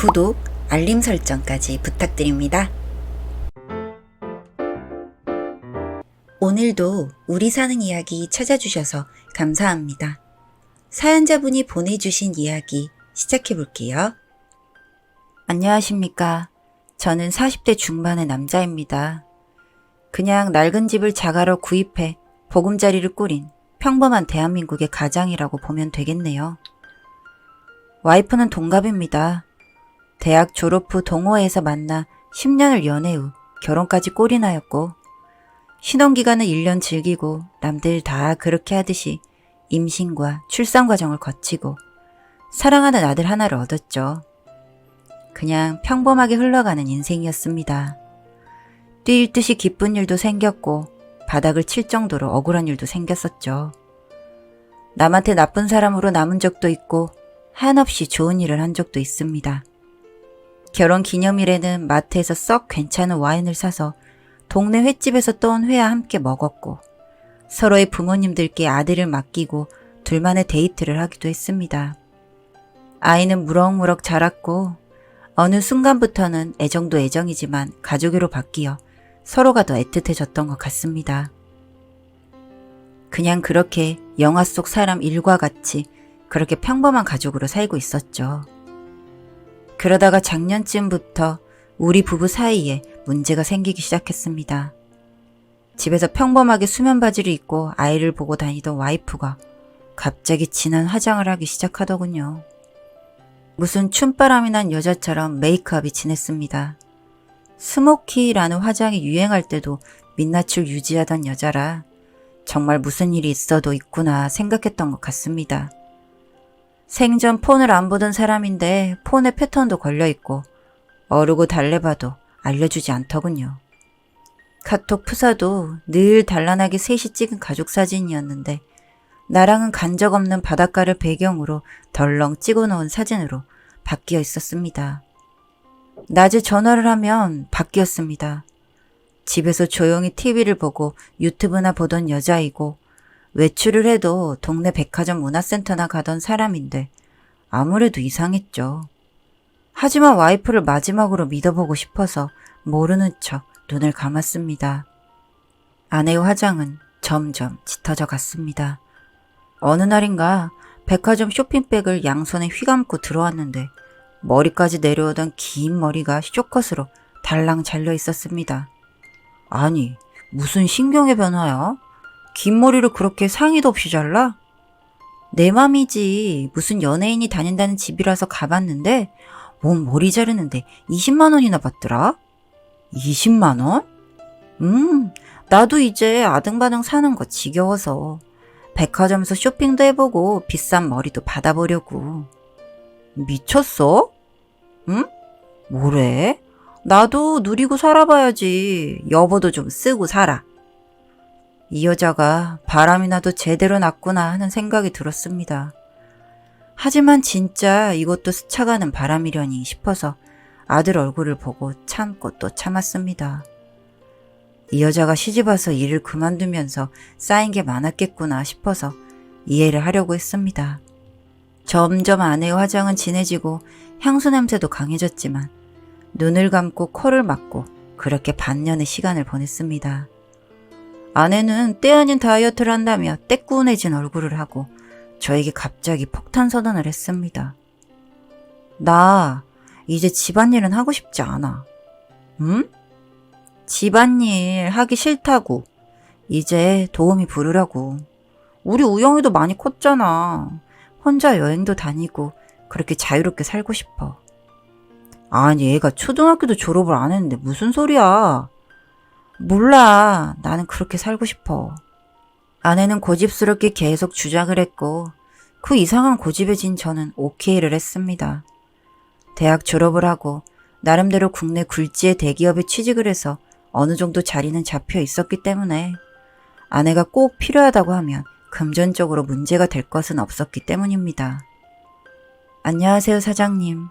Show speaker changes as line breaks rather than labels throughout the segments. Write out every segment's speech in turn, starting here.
구독, 알림 설정까지 부탁드립니다. 오늘도 우리 사는 이야기 찾아주셔서 감사합니다. 사연자분이 보내주신 이야기 시작해볼게요. 안녕하십니까. 저는 40대 중반의 남자입니다. 그냥 낡은 집을 자가로 구입해 보금자리를 꾸린 평범한 대한민국의 가장이라고 보면 되겠네요. 와이프는 동갑입니다. 대학 졸업 후 동호회에서 만나 10년을 연애 후 결혼까지 꼴이나였고, 신혼기간은 1년 즐기고 남들 다 그렇게 하듯이 임신과 출산 과정을 거치고 사랑하는 아들 하나를 얻었죠. 그냥 평범하게 흘러가는 인생이었습니다. 뛰일 듯이 기쁜 일도 생겼고 바닥을 칠 정도로 억울한 일도 생겼었죠. 남한테 나쁜 사람으로 남은 적도 있고 한없이 좋은 일을 한 적도 있습니다. 결혼 기념일에는 마트에서 썩 괜찮은 와인을 사서 동네 횟집에서 떠온 회와 함께 먹었고, 서로의 부모님들께 아들을 맡기고 둘만의 데이트를 하기도 했습니다. 아이는 무럭무럭 자랐고 어느 순간부터는 애정도 애정이지만 가족으로 바뀌어 서로가 더 애틋해졌던 것 같습니다. 그냥 그렇게 영화 속 사람 일과 같이 그렇게 평범한 가족으로 살고 있었죠. 그러다가 작년쯤부터 우리 부부 사이에 문제가 생기기 시작했습니다. 집에서 평범하게 수면 바지를 입고 아이를 보고 다니던 와이프가 갑자기 진한 화장을 하기 시작하더군요. 무슨 춤바람이 난 여자처럼 메이크업이 진했습니다. 스모키라는 화장이 유행할 때도 민낯을 유지하던 여자라 정말 무슨 일이 있어도 있구나 생각했던 것 같습니다. 생전 폰을 안 보던 사람인데 폰에 패턴도 걸려있고 어르고 달래봐도 알려주지 않더군요. 카톡 프사도 늘 단란하게 셋이 찍은 가족 사진이었는데 나랑은 간 적 없는 바닷가를 배경으로 덜렁 찍어놓은 사진으로 바뀌어 있었습니다. 낮에 전화를 하면 바뀌었습니다. 집에서 조용히 TV를 보고 유튜브나 보던 여자이고 외출을 해도 동네 백화점 문화센터나 가던 사람인데 아무래도 이상했죠. 하지만 와이프를 마지막으로 믿어보고 싶어서 모르는 척 눈을 감았습니다. 아내의 화장은 점점 짙어져 갔습니다. 어느 날인가 백화점 쇼핑백을 양손에 휘감고 들어왔는데 머리까지 내려오던 긴 머리가 쇼컷으로 달랑 잘려 있었습니다. 아니, 무슨 신경의 변화야? 긴 머리를 그렇게 상의도 없이 잘라? 내 맘이지. 무슨 연예인이 다닌다는 집이라서 가봤는데 몸 머리 자르는데 20만 원이나 받더라? 20만 원? 나도 이제 아등바등 사는 거 지겨워서 백화점에서 쇼핑도 해보고 비싼 머리도 받아보려고. 미쳤어? 응? 뭐래? 나도 누리고 살아봐야지. 여보도 좀 쓰고 살아. 이 여자가 바람이 나도 제대로 났구나 하는 생각이 들었습니다. 하지만 진짜 이것도 스쳐가는 바람이려니 싶어서 아들 얼굴을 보고 참고 또 참았습니다. 이 여자가 시집와서 일을 그만두면서 쌓인 게 많았겠구나 싶어서 이해를 하려고 했습니다. 점점 아내의 화장은 진해지고 향수 냄새도 강해졌지만 눈을 감고 코를 막고 그렇게 반년의 시간을 보냈습니다. 아내는 때 아닌 다이어트를 한다며 떼꾸해진 얼굴을 하고 저에게 갑자기 폭탄 선언을 했습니다. 나 이제 집안일은 하고 싶지 않아. 응? 집안일 하기 싫다고. 이제 도우미 부르라고. 우리 우영이도 많이 컸잖아. 혼자 여행도 다니고 그렇게 자유롭게 살고 싶어. 아니, 얘가 초등학교도 졸업을 안 했는데 무슨 소리야. 몰라. 나는 그렇게 살고 싶어. 아내는 고집스럽게 계속 주장을 했고 그 이상한 고집에 진 저는 오케이를 했습니다. 대학 졸업을 하고 나름대로 국내 굴지의 대기업에 취직을 해서 어느 정도 자리는 잡혀 있었기 때문에 아내가 꼭 필요하다고 하면 금전적으로 문제가 될 것은 없었기 때문입니다. 안녕하세요, 사장님.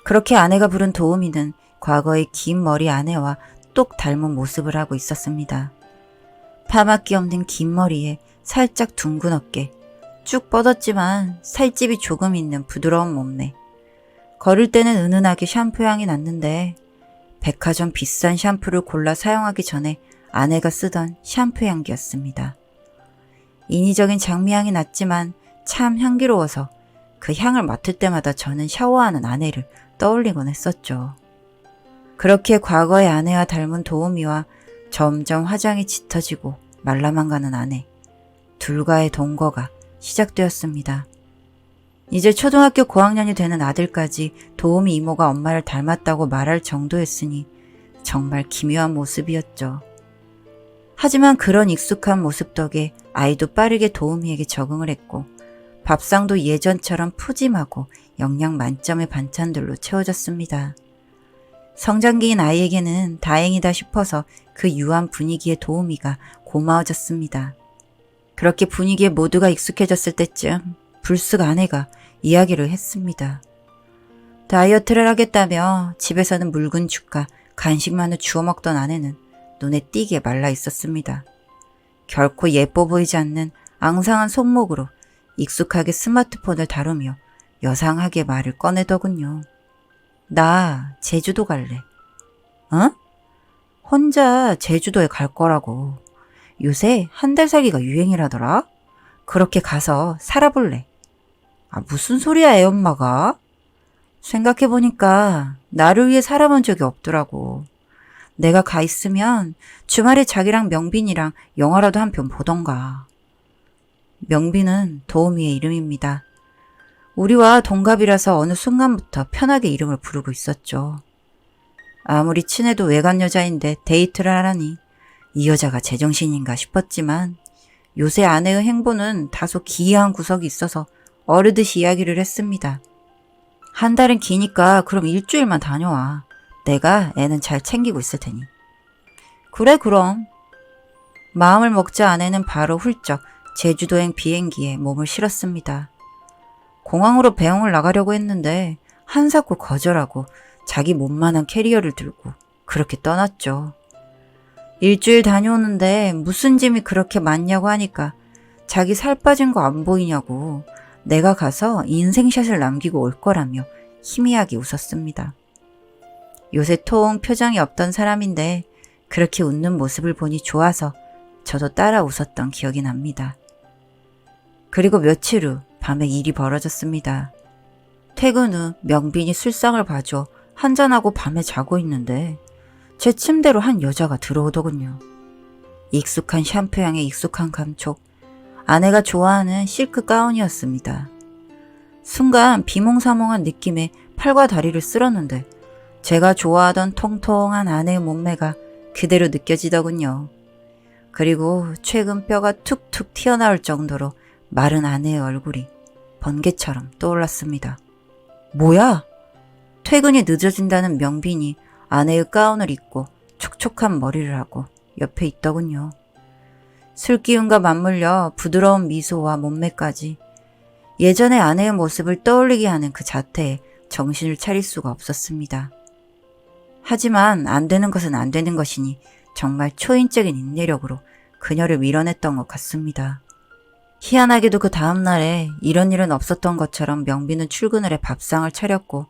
그렇게 아내가 부른 도우미는 과거의 긴 머리 아내와 똑 닮은 모습을 하고 있었습니다. 파마기 없는 긴 머리에 살짝 둥근 어깨, 쭉 뻗었지만 살집이 조금 있는 부드러운 몸매, 걸을 때는 은은하게 샴푸 향이 났는데 백화점 비싼 샴푸를 골라 사용하기 전에 아내가 쓰던 샴푸 향기였습니다. 인위적인 장미향이 났지만 참 향기로워서 그 향을 맡을 때마다 저는 샤워하는 아내를 떠올리곤 했었죠. 그렇게 과거의 아내와 닮은 도우미와 점점 화장이 짙어지고 말라만 가는 아내, 둘과의 동거가 시작되었습니다. 이제 초등학교 고학년이 되는 아들까지 도우미 이모가 엄마를 닮았다고 말할 정도였으니 정말 기묘한 모습이었죠. 하지만 그런 익숙한 모습 덕에 아이도 빠르게 도우미에게 적응을 했고 밥상도 예전처럼 푸짐하고 영양 만점의 반찬들로 채워졌습니다. 성장기인 아이에게는 다행이다 싶어서 그 유한 분위기에 도우미가 고마워졌습니다. 그렇게 분위기에 모두가 익숙해졌을 때쯤 불쑥 아내가 이야기를 했습니다. 다이어트를 하겠다며 집에서는 묽은 죽과 간식만을 주워 먹던 아내는 눈에 띄게 말라 있었습니다. 결코 예뻐 보이지 않는 앙상한 손목으로 익숙하게 스마트폰을 다루며 여상하게 말을 꺼내더군요. 나 제주도 갈래. 어? 혼자 제주도에 갈 거라고. 요새 한 달 살기가 유행이라더라. 그렇게 가서 살아볼래. 아, 무슨 소리야, 애엄마가? 생각해보니까 나를 위해 살아본 적이 없더라고. 내가 가 있으면 주말에 자기랑 명빈이랑 영화라도 한 편 보던가. 명빈은 도우미의 이름입니다. 우리와 동갑이라서 어느 순간부터 편하게 이름을 부르고 있었죠. 아무리 친해도 외간 여자인데 데이트를 하라니 이 여자가 제정신인가 싶었지만 요새 아내의 행보는 다소 기이한 구석이 있어서 어르듯이 이야기를 했습니다. 한 달은 기니까 그럼 일주일만 다녀와. 내가 애는 잘 챙기고 있을 테니. 그래 그럼. 마음을 먹자 아내는 바로 훌쩍 제주도행 비행기에 몸을 실었습니다. 공항으로 배웅을 나가려고 했는데 한사코 거절하고 자기 몸만한 캐리어를 들고 그렇게 떠났죠. 일주일 다녀오는데 무슨 짐이 그렇게 많냐고 하니까 자기 살 빠진 거 안 보이냐고 내가 가서 인생샷을 남기고 올 거라며 희미하게 웃었습니다. 요새 통 표정이 없던 사람인데 그렇게 웃는 모습을 보니 좋아서 저도 따라 웃었던 기억이 납니다. 그리고 며칠 후 밤에 일이 벌어졌습니다. 퇴근 후 명빈이 술상을 봐줘 한잔하고 밤에 자고 있는데 제 침대로 한 여자가 들어오더군요. 익숙한 샴푸 향에 익숙한 감촉, 아내가 좋아하는 실크 가운이었습니다. 순간 비몽사몽한 느낌에 팔과 다리를 쓸었는데 제가 좋아하던 통통한 아내의 몸매가 그대로 느껴지더군요. 그리고 최근 뼈가 툭툭 튀어나올 정도로 마른 아내의 얼굴이 번개처럼 떠올랐습니다. 뭐야? 퇴근이 늦어진다는 명빈이 아내의 가운을 입고 촉촉한 머리를 하고 옆에 있더군요. 술기운과 맞물려 부드러운 미소와 몸매까지 예전의 아내의 모습을 떠올리게 하는 그 자태에 정신을 차릴 수가 없었습니다. 하지만 안 되는 것은 안 되는 것이니 정말 초인적인 인내력으로 그녀를 밀어냈던 것 같습니다. 희한하게도 그 다음날에 이런 일은 없었던 것처럼 명빈은 출근을 해 밥상을 차렸고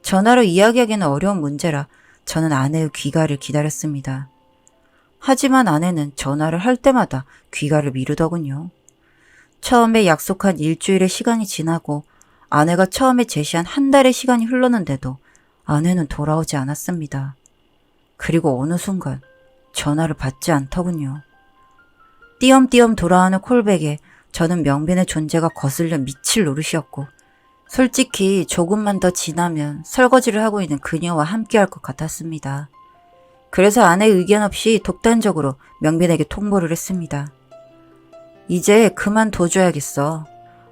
전화로 이야기하기는 어려운 문제라 저는 아내의 귀가를 기다렸습니다. 하지만 아내는 전화를 할 때마다 귀가를 미루더군요. 처음에 약속한 일주일의 시간이 지나고 아내가 처음에 제시한 한 달의 시간이 흘렀는데도 아내는 돌아오지 않았습니다. 그리고 어느 순간 전화를 받지 않더군요. 띄엄띄엄 돌아오는 콜백에 저는 명빈의 존재가 거슬려 미칠 노릇이었고 솔직히 조금만 더 지나면 설거지를 하고 있는 그녀와 함께할 것 같았습니다. 그래서 아내의 의견 없이 독단적으로 명빈에게 통보를 했습니다. 이제 그만 둬줘야겠어.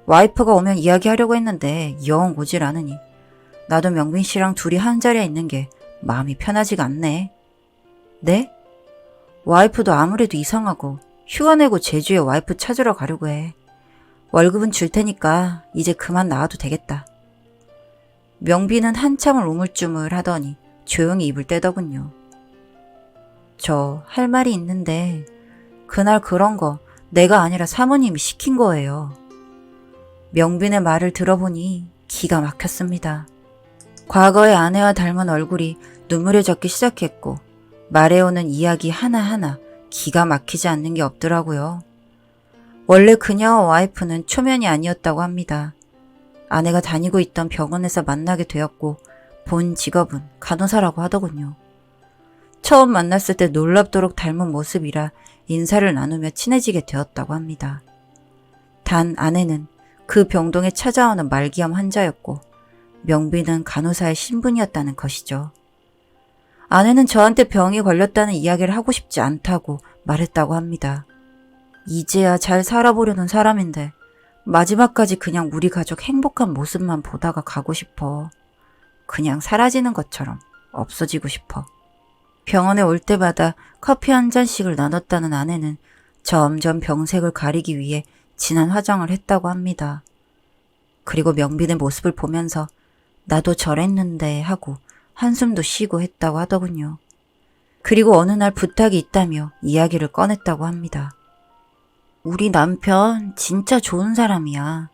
와이프가 오면 이야기하려고 했는데 영 오질 않으니 나도 명빈 씨랑 둘이 한 자리에 있는 게 마음이 편하지가 않네. 네? 와이프도 아무래도 이상하고 휴가 내고 제주에 와이프 찾으러 가려고 해. 월급은 줄 테니까 이제 그만 나와도 되겠다. 명빈은 한참을 우물쭈물 하더니 조용히 입을 떼더군요. 저 할 말이 있는데 그날 그런 거 내가 아니라 사모님이 시킨 거예요. 명빈의 말을 들어보니 기가 막혔습니다. 과거의 아내와 닮은 얼굴이 눈물에 젖기 시작했고 말해오는 이야기 하나하나 기가 막히지 않는 게 없더라고요. 원래 그녀와 와이프는 초면이 아니었다고 합니다. 아내가 다니고 있던 병원에서 만나게 되었고 본 직업은 간호사라고 하더군요. 처음 만났을 때 놀랍도록 닮은 모습이라 인사를 나누며 친해지게 되었다고 합니다. 단 아내는 그 병동에 찾아오는 말기암 환자였고 명빈은 간호사의 신분이었다는 것이죠. 아내는 저한테 병이 걸렸다는 이야기를 하고 싶지 않다고 말했다고 합니다. 이제야 잘 살아보려는 사람인데 마지막까지 그냥 우리 가족 행복한 모습만 보다가 가고 싶어. 그냥 사라지는 것처럼 없어지고 싶어. 병원에 올 때마다 커피 한 잔씩을 나눴다는 아내는 점점 병색을 가리기 위해 진한 화장을 했다고 합니다. 그리고 명빈의 모습을 보면서 나도 저랬는데 하고 한숨도 쉬고 했다고 하더군요. 그리고 어느 날 부탁이 있다며 이야기를 꺼냈다고 합니다. 우리 남편 진짜 좋은 사람이야.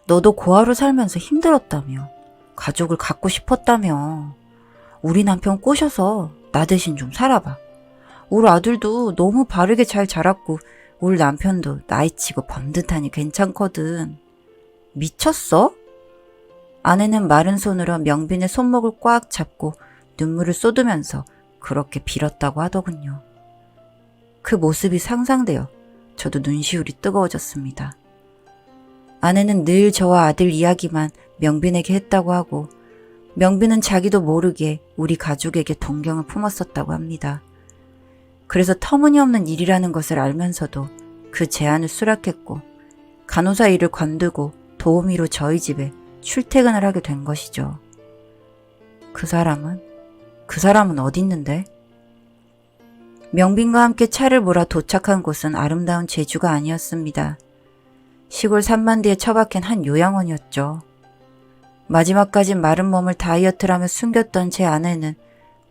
너도 고아로 살면서 힘들었다며. 가족을 갖고 싶었다며. 우리 남편 꼬셔서 나 대신 좀 살아봐. 우리 아들도 너무 바르게 잘 자랐고 우리 남편도 나이치고 번듯하니 괜찮거든. 미쳤어? 아내는 마른 손으로 명빈의 손목을 꽉 잡고 눈물을 쏟으면서 그렇게 빌었다고 하더군요. 그 모습이 상상되어 저도 눈시울이 뜨거워졌습니다. 아내는 늘 저와 아들 이야기만 명빈에게 했다고 하고 명빈은 자기도 모르게 우리 가족에게 동경을 품었었다고 합니다. 그래서 터무니없는 일이라는 것을 알면서도 그 제안을 수락했고 간호사 일을 관두고 도우미로 저희 집에 출퇴근을 하게 된 것이죠. 그 사람은 어디 있는데? 명빈과 함께 차를 몰아 도착한 곳은 아름다운 제주가 아니었습니다. 시골 산만디에 처박힌 한 요양원이었죠. 마지막까지 마른 몸을 다이어트라며 숨겼던 제 아내는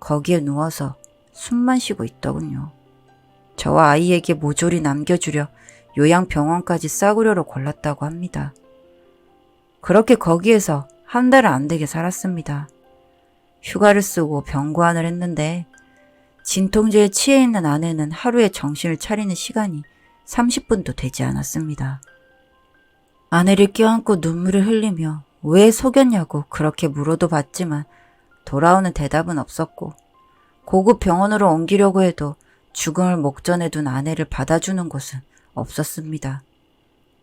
거기에 누워서 숨만 쉬고 있더군요. 저와 아이에게 모조리 남겨주려 요양병원까지 싸구려로 골랐다고 합니다. 그렇게 거기에서 한 달은 안 되게 살았습니다. 휴가를 쓰고 병고안을 했는데 진통제에 취해 있는 아내는 하루에 정신을 차리는 시간이 30분도 되지 않았습니다. 아내를 껴안고 눈물을 흘리며 왜 속였냐고 그렇게 물어도 봤지만 돌아오는 대답은 없었고 고급 병원으로 옮기려고 해도 죽음을 목전에 둔 아내를 받아주는 곳은 없었습니다.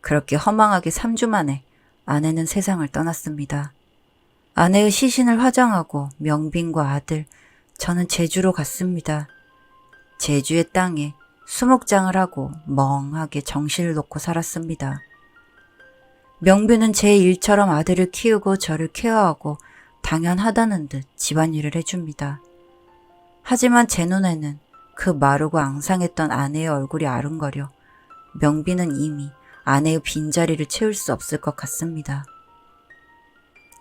그렇게 허망하게 3주 만에 아내는 세상을 떠났습니다. 아내의 시신을 화장하고 명빈과 아들, 저는 제주로 갔습니다. 제주의 땅에 수목장을 하고 멍하게 정신을 놓고 살았습니다. 명빈은 제 일처럼 아들을 키우고 저를 케어하고 당연하다는 듯 집안일을 해줍니다. 하지만 제 눈에는 그 마르고 앙상했던 아내의 얼굴이 아른거려 명빈은 이미 아내의 빈자리를 채울 수 없을 것 같습니다.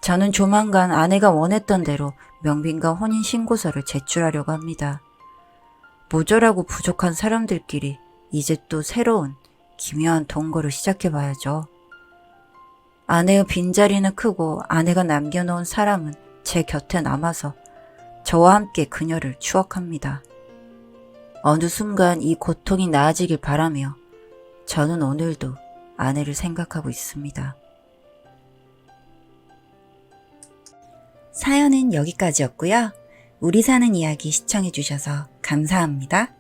저는 조만간 아내가 원했던 대로 명빈과 혼인신고서를 제출하려고 합니다. 모자라고 부족한 사람들끼리 이제 또 새로운 기묘한 동거를 시작해봐야죠. 아내의 빈자리는 크고 아내가 남겨놓은 사람은 제 곁에 남아서 저와 함께 그녀를 추억합니다. 어느 순간 이 고통이 나아지길 바라며 저는 오늘도 아내를 생각하고 있습니다. 사연은 여기까지였고요. 우리 사는 이야기 시청해주셔서 감사합니다.